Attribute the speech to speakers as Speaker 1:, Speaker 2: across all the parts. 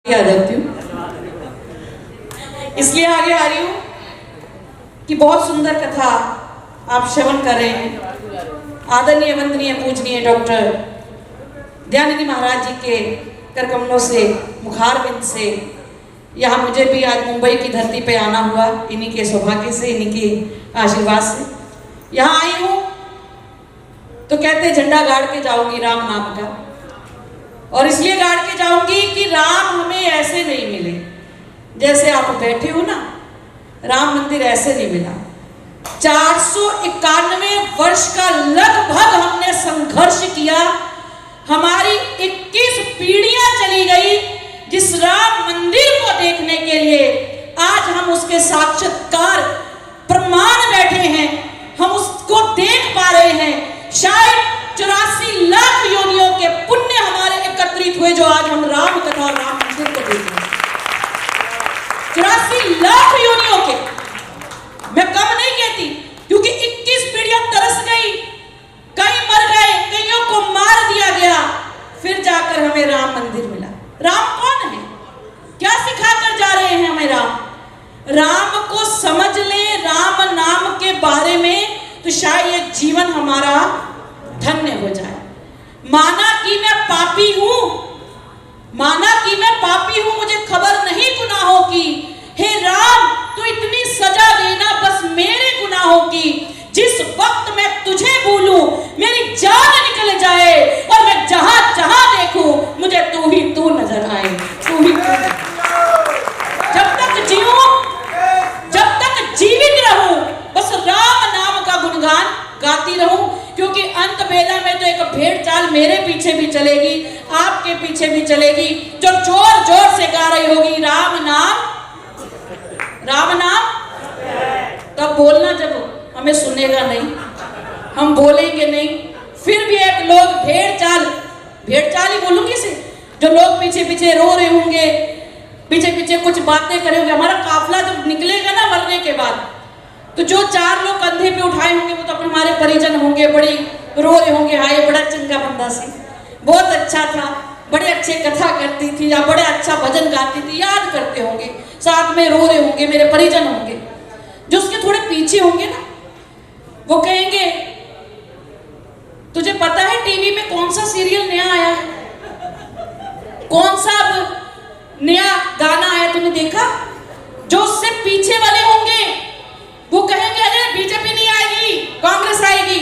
Speaker 1: आ जाती हूँ, इसलिए आगे आ रही हूँ कि बहुत सुंदर कथा आप श्रवण कर रहे हैं। आदरणीय वंदनीय पूजनीय डॉक्टर दयानिधि महाराज जी के कर कमलों से, मुखारविंद से यहाँ मुझे भी आज मुंबई की धरती पे आना हुआ, इन्हीं के सौभाग्य से, इन्हीं के आशीर्वाद से यहाँ आई हूँ। तो कहते झंडा गाड़ के जाऊंगी राम नाम का, और इसलिए गाड़ के जाऊंगी कि राम हमें ऐसे नहीं मिले जैसे आप बैठे हो ना। राम मंदिर ऐसे नहीं मिला। 491 वर्ष का लगभग हमने संघर्ष किया, हमारी 21 पीढ़ियां चली गई जिस राम मंदिर को देखने के लिए। आज हम उसके साक्षात्कार प्रमाण बैठे हैं, हम उसको देख पा रहे हैं। शायद 84 लाख योनियों के पुण्य हमारे एकत्रित हुए जो आज हम राम कथा और राम मंदिर को देख रहे हैं। 84 लाख योनियों के, मैं कम नहीं कहती, क्योंकि 21 पीढ़ियां तरस गई, कई मर गए, कईयों को मार दिया गया, फिर जाकर हमें राम मंदिर मिला। राम कौन है, क्या सिखाकर जा रहे हैं हमें राम? राम को समझ लें, राम नाम के बारे में, तो शायद ये जीवन हमारा धन्य हो जाए। माना कि मैं पापी हूं, माना कि मैं पापी हूं, मुझे खबर नहीं गुनाहों की। हे राम, तो इतनी सजा देना बस मेरे गुनाहों की। जिस वक्त मैं तुझे भूलूं, मेरी जान निकल जाए, और मैं जहां जहां देखूं, मुझे तू ही तू नजर आए, तू ही तू। जब तक जीऊं, जब तक जीवित रहूं, बस राम नाम का गुणगान गाती रहूं, क्योंकि अंत बेला में तो एक भेड़ चाल मेरे पीछे भी चलेगी, आपके पीछे भी चलेगी, जो जोर जोर से गा रही होगी राम नाम, राम नाम। तब बोलना जब हमें सुनेगा नहीं, हम बोलेंगे नहीं, फिर भी एक लोग भेड़ चाल ही बोलूंगी से, जो लोग पीछे पीछे रो रहे होंगे, पीछे पीछे कुछ बातें करे होंगे। हमारा काफला जब निकलेगा ना मरने के बाद, तो जो 4 लोग कंधे पे उठाए होंगे वो तो अपने हमारे परिजन होंगे, बड़ी रो रहे होंगे, हाय बड़ा चंगा बंदा सी, बहुत अच्छा था, बड़े अच्छे कथा करती थी, या बड़े अच्छा भजन गाती थी, याद करते होंगे, साथ में रो रहे होंगे, मेरे परिजन होंगे। जो उसके थोड़े पीछे होंगे ना, वो कहेंगे तुझे पता है टीवी में कौन सा सीरियल नया आया है, कौन सा नया गाना आया, तूने देखा? जो उससे पीछे वाले होंगे वो कहेंगे अरे बीजेपी नहीं आएगी, कांग्रेस आएगी।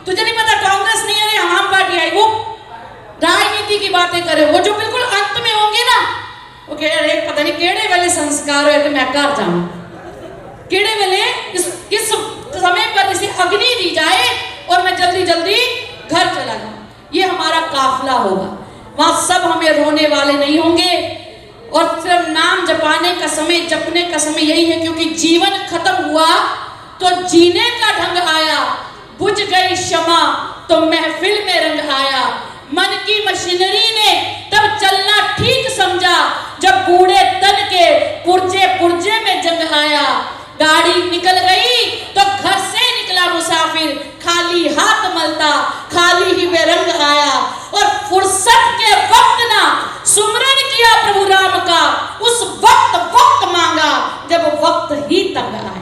Speaker 1: तुझे नहीं पता कांग्रेस नहीं, अरे आम पार्टी आई। वो राजनीति की बातें करे। वो जो बिल्कुल अंत में होंगे ना, वो कहे अरे पता नहीं केड़े वाले संस्कार है कि मैं घर जाऊं, केड़े वाले किस समय पर इसे अग्नि दी जाए और मैं जल्दी जल्दी घर चला जाऊं। ये हमारा काफला होगा। वहां सब हमें रोने वाले नहीं होंगे, और सिर्फ नाम जपाने का समय, जपने का समय यही है, क्योंकि जीवन खत्म हुआ तो जीने का ढंग आया, बुझ गई क्षमा तो महफिल में रंग आया। मन की मशीनरी ने तब चलना ठीक समझा, जब बूढ़े तन के पुर्जे पुर्जे में जंग आया। गाड़ी निकल गई तो घर से निकला मुसाफिर, खाली हाथ मलता खाली ही बेरंग आया। और फुर्सत के वक्त ना सुमरन किया प्रभु राम का, उस वक्त मांगा जब वक्त ही तंग आया।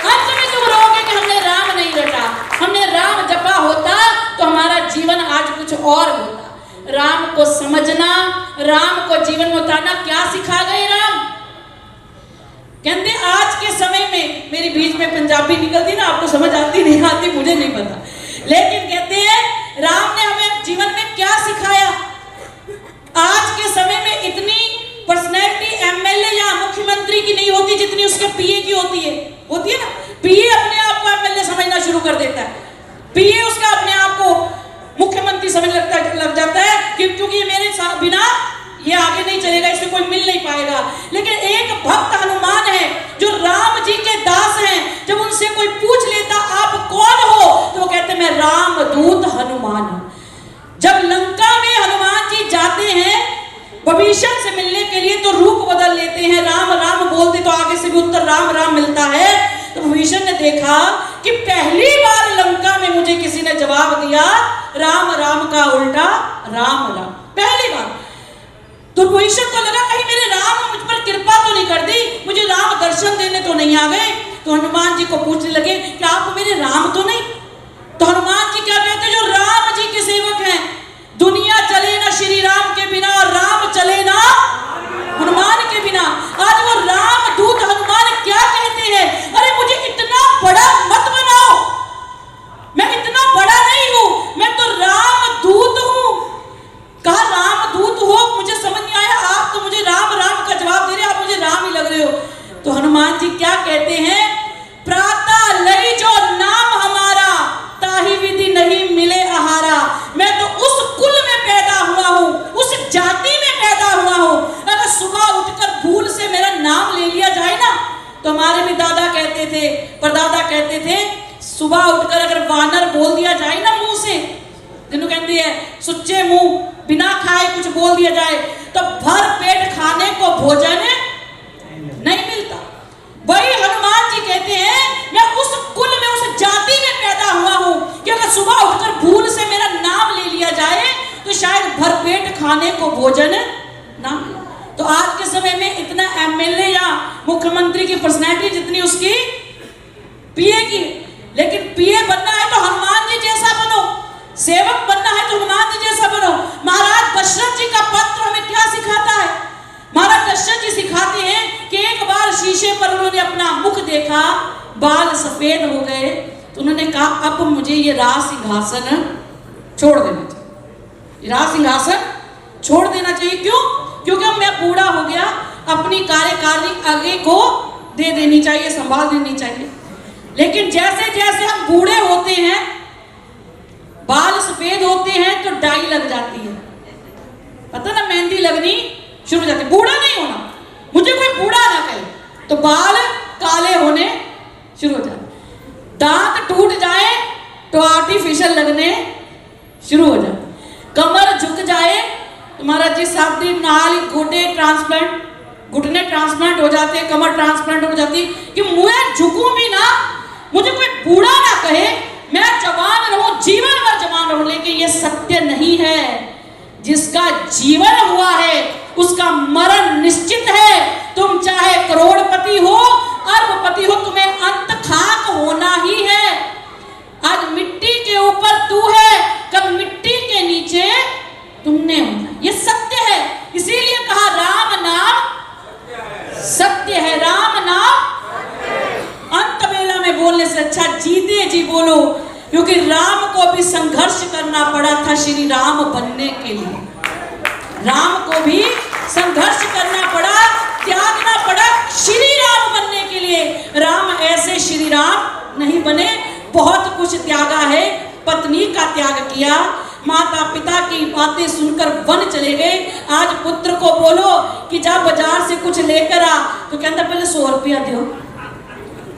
Speaker 1: अंत में तुम रहोगे कि हमने राम नहीं रटा, हमने राम जपा होता तो हमारा जीवन आज कुछ और होता। राम को समझना, राम को जीवन में उतारना। क्या सिखा गए राम? कहते आज के समय में, मेरी बीच में पंजाबी निकलती ना, आपको समझ आती नहीं आती मुझे नहीं पता, लेकिन कहते हैं राम ने हमें जीवन में क्या सिखाया। आज के समय में इतनी पर्सनैलिटी एमएलए या मुख्यमंत्री की नहीं होती जितनी उसके पीए की होती है ना। पीए अपने आप को एमएलए समझना शुरू कर देता है, पीए उसका अपने आप को मुख्यमंत्री समझ लग जाता है, क्योंकि ये मेरे बिना ये आगे नहीं चलेगा, इससे कोई मिल नहीं पाएगा। लेकिन एक भक्त हनुमान है जो राम जी के दास हैं, जब उनसे कोई पूछ लेता आप कौन हो, तो वो कहते मैं रामदूत हनुमान हूं। जब लंका में हनुमान जी जाते हैं भविष्य से मिलने के लिए, तो रूप बदल लेते हैं, राम राम बोलते तो आगे से भी उत्तर राम राम मिलता है। तो भविष्य ने देखा कि पहली बार लंका में मुझे किसी ने जवाब दिया राम राम का उल्टा राम राम, पहली बार। तो भविष्य को लगा तो नहीं आ गए? तो हनुमान जी को पूछने लगे कि आप मेरे राम तो नहीं? तो हनुमान जी क्या कहते हैं, जो राम जी के सेवक हैं, दुनिया चले ना श्री राम के बिना और राम चले ना हनुमान के बिना। आज वो राम दूत हनुमान क्या कहते हैं, अरे मुझे इतना बड़ा मत बनाओ, मैं इतना बड़ा नहीं हूं, मैं तो राम दूत हूं। कहा राम दूत हो, मुझे समझ नहीं आया, आप तो मुझे राम राम का जवाब दे रहे, आप मुझे राम ही लग रहे हो। तो हनुमान जी क्या कहते हैं, प्रातः लई जो नाम हमारा, ताही विधि नहीं मिले आहारा। मैं तो उस कुल में पैदा हुआ हूं, उस जाति में पैदा हुआ हूं। अगर सुबह उठकर भूल से मेरा नाम ले लिया जाए ना, तो हमारे भी दादा कहते थे, परदादा कहते थे, सुबह उठकर अगर वानर बोल दिया जाए ना मुंह से, जिन्हों कहती है सुच्चे मुंह बिना खाए कुछ बोल दिया जाए, तो भर पेट खाने को भोजन नहीं मिलता। वही हनुमान जी कहते हैं, मैं उस कुल में, उस जाति में पैदा हुआ हूं कि अगर सुबह उठकर भूल से मेरा नाम ले लिया जाए तो शायद भरपेट खाने को भोजन ना मिले। तो आज के समय में इतना एमएलए या मुख्यमंत्री की पर्सनैलिटी जितनी उसकी पीए की, लेकिन पीए बनना है तो हनुमान जी जैसा बनो, सेवक बनना है तो हनुमान जी जैसा बनो। महाराज दशरथ जी का पत्र हमें क्या सिखाता है? महाराज दशरथ जी सिखाते हैं कि एक बार शीशे पर उन्होंने अपना मुख देखा, बाल सफेद हो गए, तो उन्होंने कहा अब मुझे ये राज सिंहासन छोड़ देना चाहिए, ये राज सिंहासन छोड़ देना चाहिए। क्यों? क्योंकि अब मैं बूढ़ा हो गया, अपनी कार्यकारिणी आगे को दे देनी चाहिए, संभाल देनी चाहिए। लेकिन जैसे जैसे हम बूढ़े होते हैं, बाल सफेद होते हैं, तो डाई लग जाती है, पता ना, मेहंदी लगनी शुरू हो जाती है। बूढ़ा नहीं होना, मुझे कोई बूढ़ा ना कहे, तो बाल काले होने शुरू हो जाते, दांत टूट जाए तो आर्टिफिशियल लगने शुरू हो जाते, कमर झुक जाए तुम्हारा जिस शादी नाल घुटने ट्रांसप्लांट, घुटने ट्रांसप्लांट हो जाते, कमर ट्रांसप्लांट हो जाती, कि मैं झुकूं भी ना, मुझे कोई बूढ़ा ना कहे, मैं जवान रहूं, जीवन भर जवान रहूं। लेकिन ये सत्य नहीं है, जिसका जीवन हुआ है उसका मरण निश्चित है। तुम चाहे करोड़पति हो, अरबपति हो, तुम्हें अंत खाक होना ही है। आज मिट्टी के ऊपर तू है, कब मिट्टी के नीचे तुमने होना, ये सत्य है। इसीलिए कहा राम नाम सत्य है, राम नाम अंत बेला में बोलने से अच्छा जीते जी बोलो, क्योंकि राम को भी संघर्ष करना पड़ा था श्री राम बनने के लिए, राम को भी संघर्ष करना पड़ा, त्यागना पड़ा श्री राम बनने के लिए। राम ऐसे श्री राम नहीं बने, बहुत कुछ त्यागा है, पत्नी का त्याग किया, माता पिता की बातें सुनकर वन चले गए। आज पुत्र को बोलो कि जा बाजार से कुछ लेकर आ, तो कहता पहले 100 रुपया दो,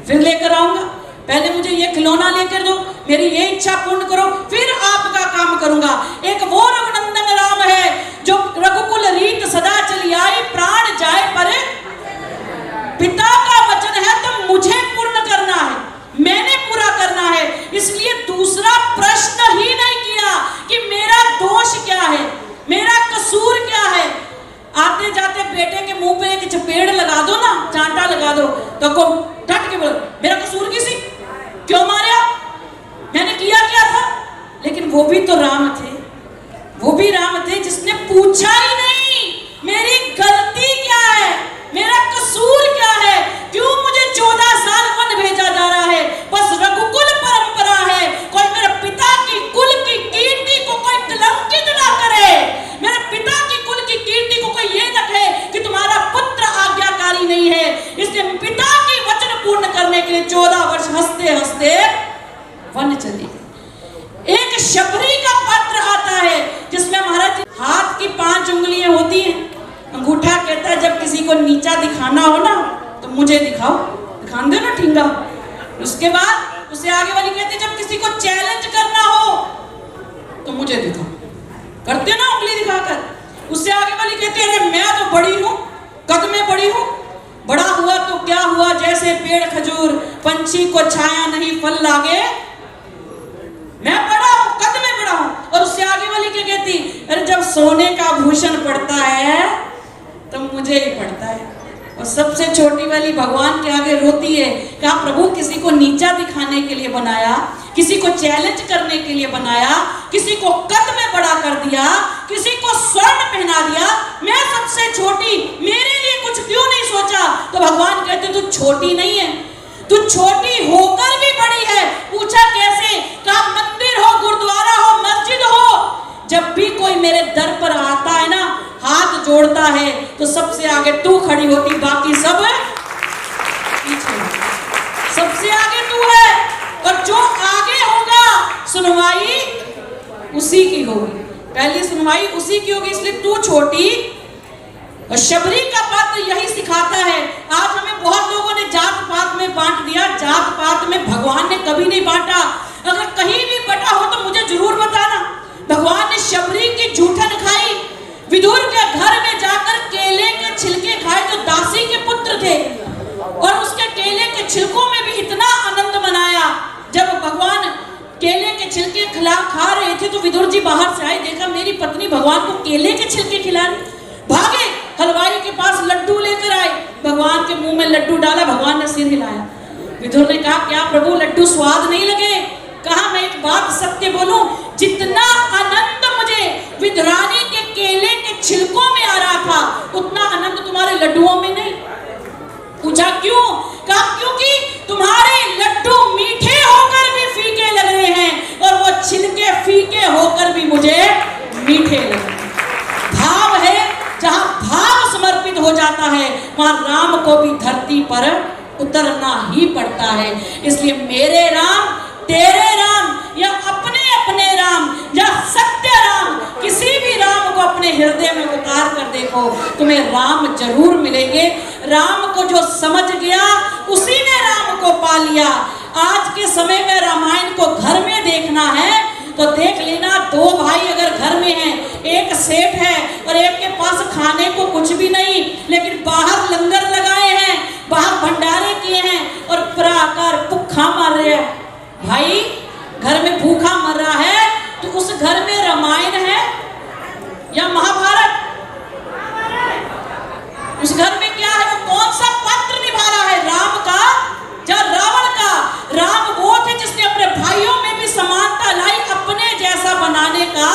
Speaker 1: फिर लेकर आऊंगा, पहले मुझे ये खिलौना लेकर दो, मेरी ये इच्छा पूर्ण करो, फिर आपका काम करूंगा। एक वो रघुनंदन राम है जो रघुकुल रीत सदा चली आई, प्राण जाए पर पिता का वचन है तो मुझे पूर्ण करना है, मैंने पूरा करना है। इसलिए दूसरा प्रश्न ही नहीं किया कि मेरा दोष क्या है, मेरा कसूर क्या है। आते जाते बेटे के मुंह पे एक चपेड़ लगा दो ना, चांटा लगा दो, तो को डट के बोलो मेरा कसूर किसी, क्यों मारे आप, मैंने किया क्या था? लेकिन वो भी तो राम थे, वो भी राम थे जिसने पूछा ही नहीं मेरी गलती क्या है, मेरा कसूर क्या है, क्यों मुझे 14 साल वन भेजा जा रहा है। बस रघुकुल परंपरा है, कोई मेरे पिता की कुल की कीर्ति को कोई कलंकित ना करे, मेरे पिता की कुल की कीर्ति को कोई ये न कहे कि तुम्हारा पुत्र आज्ञाकारी नहीं है। इसलिए पिता की वचन पूर्ण करने के लिए 14 वर्ष हंसते हंसते वन चले गए। एक शबरी का पत्र आता है जिसमें महाराज हाथ की 5 उंगलियां होती हैं, अंगूठा कहता है जब किसी को नीचा दिखाना हो ना तो मुझे दिखाओ, दिखा दो ना ठिंगा। उसके बाद उससे आगे वाली कहती है जब किसी को चैलेंज करना हो तो मुझे दिखाओ, करते ना उंगली दिखाकर। उससे आगे वाली कहती है अरे मैं तो बड़ी हूं, कद में बड़ी हूं, बड़ा हुआ तो क्या हुआ, जैसे पेड़ खजूर, पंछी को छाया नहीं फल लागे, मैं बड़ा हूं, कद में बड़ा हूं। और उससे आगे वाली क्या कहती, अरे जब सोने का भूषण पड़ता है तो मुझे ही पड़ता है, और सबसे छोटी वाली भगवान के आगे रोती है। कहा प्रभु किसी को नीचा दिखाने के लिए बनाया, किसी को चैलेंज करने के लिए बनाया, किसी को कद में बड़ा कर दिया, किसी को स्वर्ण पहना दिया, मैं सबसे छोटी, मेरे लिए कुछ क्यों नहीं सोचा? तो भगवान कहते तू छोटी नहीं है, तू छोटी होकर भी बड़ी है। पूछा कैसे? कहा मंदिर हो, गुरुद्वारा हो, मस्जिद हो, जब भी कोई मेरे दर पर आता है ना, हाथ जोड़ता है, तो सबसे आगे तू खड़ी होती, बाकी सब पीछे। सबसे आगे तू है, और जो आगे होगा सुनवाई उसी की होगी, पहली सुनवाई उसी की होगी, इसलिए तू छोटी। और शबरी का पात्र यही सिखाता है। आज हमें बहुत लोगों ने जात पात में बांट दिया, जात पात में भगवान ने कभी नहीं बांटा। अगर कहीं भी बटा हो तो मुझे जरूर बताना। भगवान ने शबरी की जूठन खाई, विदुर के घर में जाकर केले के छिलके खाए, जो दासी के पुत्र थे, और उसके केले के छिलकों में भी इतना आनंद मनाया। जब भगवान केले के छिलके खा रहे थे तो विदुर जी बाहर से आए, देखा मेरी पत्नी भगवान को केले के छिलके खिला रही, भागे हलवाई के पास लड्डू लेकर आए, भगवान के मुंह में लड्डू डाला, भगवान ने सिर हिलाया। विदुर ने कहा क्या प्रभु लड्डू स्वाद नहीं लगे? कहा मैं एक बात सत्य बोलूं, जितना आनंद मुझे विदुरानी के केले के छिलकों में आ रहा था, उतना आनंद तुम्हारे लड्डुओं में नहीं। पूछा क्यों? कहा क्योंकि तुम्हारे लड्डू मीठे होकर भी फीके लग रहे हैं, और वो छिलके फीके होकर भी मुझे मीठे लग रहे हैं। भाव है, जहां भाव समर्पित हो जाता है वहां राम को भी धरती पर उतरना ही पड़ता है। इसलिए मेरे राम, तेरे राम, या अपने अपने राम, या सत्य राम, किसी भी राम को अपने हृदय में उतार कर देखो, तुम्हें राम जरूर मिलेंगे। राम को जो समझ गया उसी ने राम को पा लिया। आज के समय में रामायण को घर में देखना है तो देख लेना, दो भाई अगर घर में हैं, एक सेठ है और एक के पास खाने को कुछ भी नहीं, लेकिन बाहर लंगर लगाए हैं, बाहर भंडारे किए हैं, और प्राकार भूखा मर रहे हैं। भाई घर में भूखा मर रहा है तो उस घर में रामायण है या महाभारत? उस घर में क्या है? वो कौन सा पात्र निभा रहा है, राम का या रावण का? राम वो थे जिसने अपने भाइयों में भी समानता लाई, अपने जैसा बनाने का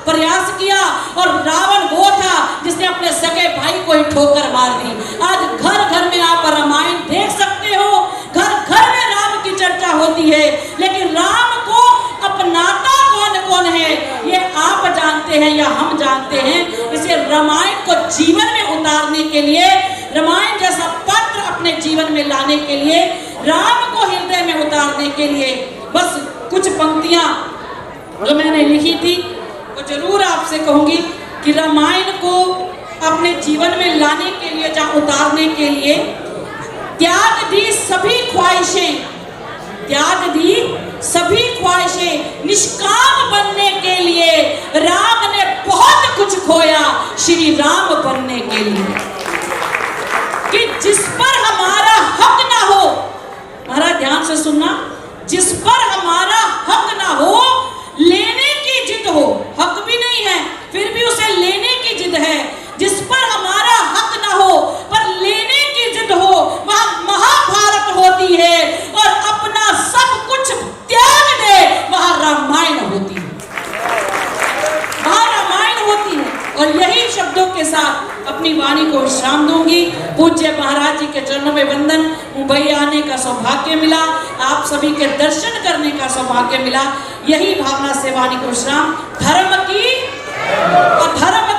Speaker 1: प्रयास किया, और रावण वो था जिसने अपने सगे भाई को ही ठोकर मार दी। आज घर घर में आप रामायण देख सकते हो, घर घर में राम की चर्चा होती है, लेकिन राम को अपनाता कौन कौन है ये आप जानते हैं या हम जानते हैं। इसे रामायण को जीवन में उतारने के लिए, रामायण जैसा पात्र अपने जीवन में लाने के लिए, राम को हृदय में उतारने के लिए, बस कुछ पंक्तियां जो मैंने लिखी थी वो जरूर आपसे कहूंगी कि रामायण को अपने जीवन में लाने के लिए, जहाँ उतारने के लिए, त्याग दी सभी ख्वाहिशें, त्याग दी सभी ख्वाहिशें, निष्काम बनने के लिए राम ने बहुत कुछ खोया श्री राम बनने के लिए। कि जिस पर हमारा हक ना हो, महाराज ध्यान से सुनना, जिस पर हमारा हक ना हो, लेने की जिद हो, हक भी नहीं है फिर भी उसे लेने की जिद है, जिस पर हमारा हक ना हो पर लेने की जिद हो, वहां महाभारत होती है, और अपना सब कुछ त्याग दे वहां रामायण होती है, वहां रामायण होती है। और यही शब्दों के साथ अपनी वाणी को विश्राम दूंगी। पूज्य महाराज जी के चरणों में वंदन। मुंबई आने का सौभाग्य मिला, आप सभी के दर्शन करने का सौभाग्य मिला, यही भावना से वाणी को विश्राम। धर्म की, अधर्म